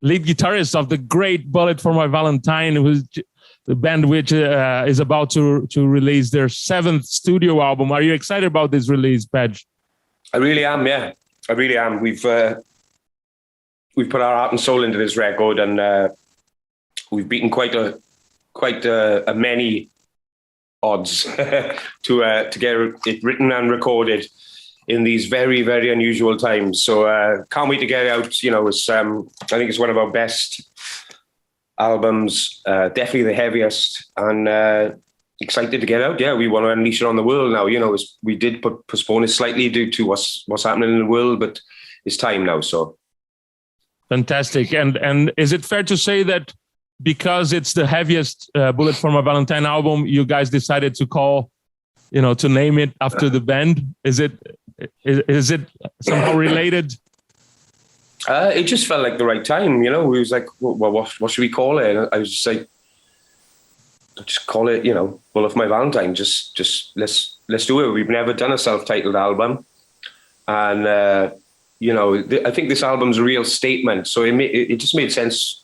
lead guitarist of the great Bullet For My Valentine, who's the band which is about to release their 7th studio album. Are you excited about this release, Paget? I really am, yeah. I really am. We've put our heart and soul into this record, and we've beaten quite a many odds to get it written and recorded in these very, very unusual times. So can't wait to get it out. You know, it's I think it's one of our best albums, definitely the heaviest, and excited to get out. Yeah, we want to unleash it on the world now. You know, we did postpone it slightly due to what's happening in the world, but it's time now. So fantastic. And is it fair to say that because it's the heaviest Bullet For My Valentine album, you guys decided to to name it after the band? Is it somehow related? It just felt like the right time, you know. We was like, well, what should we call it? And I was just like, just call it, you know, Bullet For My Valentine. Just let's do it. We've never done a self-titled album, and you know, I think this album's a real statement. So it just made sense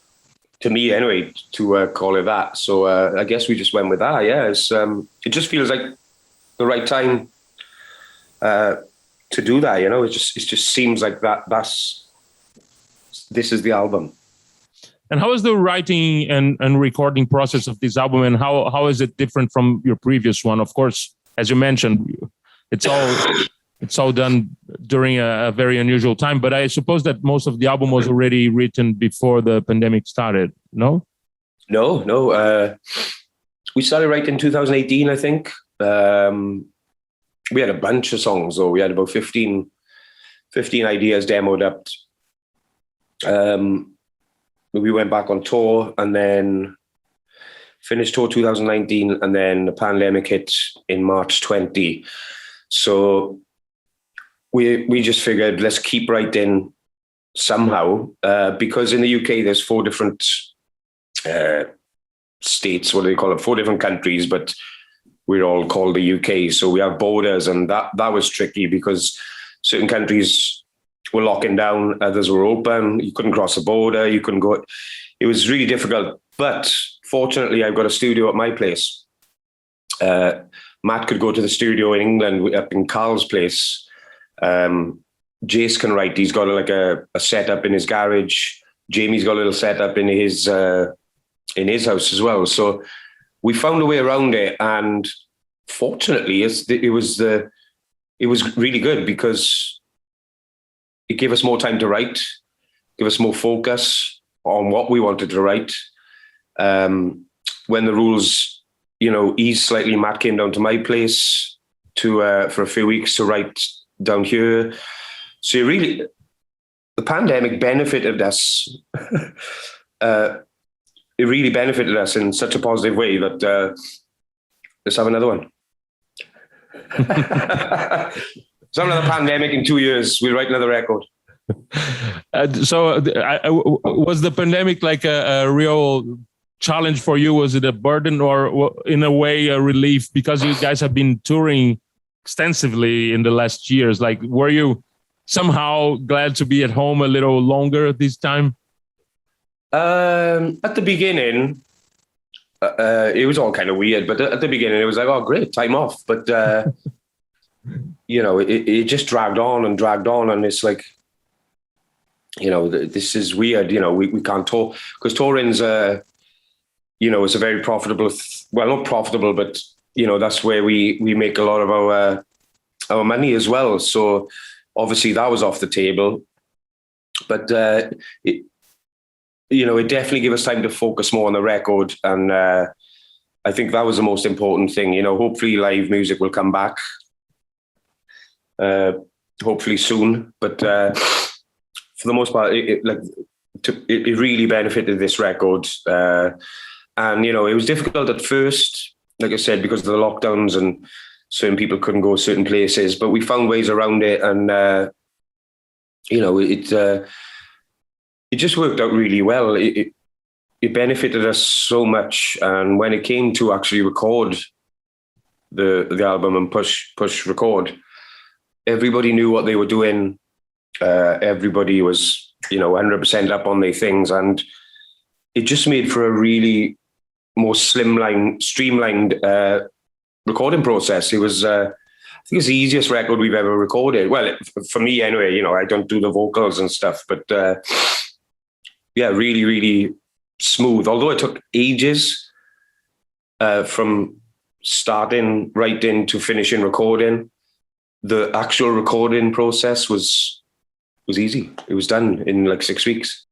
to me anyway to call it that. So I guess we just went with that. Yeah, it just feels like the right time to do that. You know, it just seems like this is the album. And how is the writing and recording process of this album, and how is it different from your previous one? Of course, as you mentioned, it's all done during a very unusual time, but I suppose that most of the album was already written before the pandemic started, no? No. We started writing in 2018, I think. We had a bunch of songs, though. We had about 15 ideas demoed up. We went back on tour and then finished tour 2019, and then the pandemic hit in March 20. So we just figured, let's keep writing somehow, because in the UK there's 4 different states, what do they call it? 4 different countries, but we're all called the UK. So we have borders, and that was tricky because certain countries were locking down, others were open. You couldn't cross the border. You couldn't go. It was really difficult. But fortunately, I've got a studio at my place. Matt could go to the studio in England, up in Carl's place. Jace can write. He's got like a setup in his garage. Jamie's got a little setup in his house as well. So we found a way around it, and fortunately, it was really good because it gave us more time to write, give us more focus on what we wanted to write. When the rules, you know, eased slightly, Matt came down to my place for a few weeks to write down here. So the pandemic benefited us. It really benefited us in such a positive way that let's have another one. So another pandemic in 2 years, we'll write another record. Was the pandemic like a real challenge for you? Was it a burden, or in a way a relief, because you guys have been touring extensively in the last years? Like, were you somehow glad to be at home a little longer this time? At the beginning, it was all kind of weird, but at the beginning it was like, oh, great, time off. But you know, it just dragged on, and it's like, you know, this is weird. You know, we can't tour because touring's you know, it's a very profitable, well, not profitable, but you know, that's where we make a lot of our money as well. So obviously that was off the table, but you know, it definitely gave us time to focus more on the record, and I think that was the most important thing. You know, hopefully live music will come back. Hopefully soon, but for the most part, it really benefited this record. And you know, it was difficult at first, like I said, because of the lockdowns and certain people couldn't go certain places. But we found ways around it, and you know, it just worked out really well. It benefited us so much, and when it came to actually record the album and push record, everybody knew what they were doing. Everybody was 100% up on their things, and it just made for a really more streamlined recording process. It was, I think, it's the easiest record we've ever recorded. Well, for me anyway. I don't do the vocals and stuff, but really, really smooth. Although it took ages from starting writing to finishing recording, the actual recording process was easy. It was done in like 6 weeks.